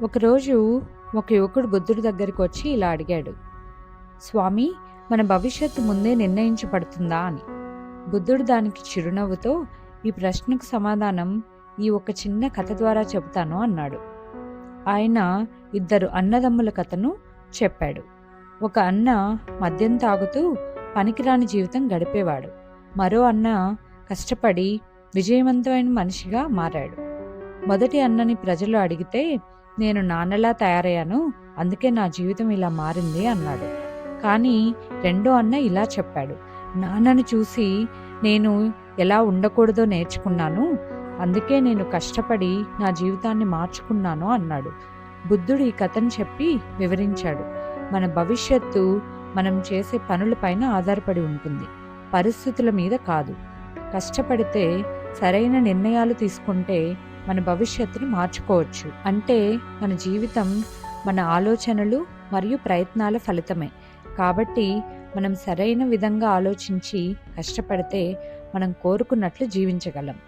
ఒకరోజు ఒక యువకుడు బుద్ధుడి దగ్గరికి వచ్చి ఇలా అడిగాడు, స్వామి, మన భవిష్యత్తు ముందే నిర్ణయించబడుతుందా అని. బుద్ధుడు దానికి చిరునవ్వుతో, ఈ ప్రశ్నకు సమాధానం ఈ ఒక చిన్న కథ ద్వారా చెబుతాను అన్నాడు. ఆయన ఇద్దరు అన్నదమ్ముల కథను చెప్పాడు. ఒక అన్న మద్యం తాగుతూ పనికిరాని జీవితం గడిపేవాడు. మరో అన్న కష్టపడి విజయవంతమైన మనిషిగా మారాడు. మొదటి అన్నని ప్రజలు అడిగితే, నేను నాన్నలా తయారయ్యాను, అందుకే నా జీవితం ఇలా మారింది అన్నాడు. కానీ రెండో అన్న ఇలా చెప్పాడు, నాన్నను చూసి నేను ఎలా ఉండకూడదో నేర్చుకున్నాను, అందుకే నేను కష్టపడి నా జీవితాన్ని మార్చుకున్నాను అన్నాడు. బుద్ధుడు ఈ కథను చెప్పి వివరించాడు, మన భవిష్యత్తు మనం చేసే పనులపైన ఆధారపడి ఉంటుంది, పరిస్థితుల మీద కాదు. కష్టపడితే, సరైన నిర్ణయాలు తీసుకుంటే మన భవిష్యత్తును మార్చుకోవచ్చు. అంటే మన జీవితం మన ఆలోచనలు మరియు ప్రయత్నాల ఫలితమే. కాబట్టి మనం సరైన విధంగా ఆలోచించి కష్టపడితే మనం కోరుకున్నట్లు జీవించగలం.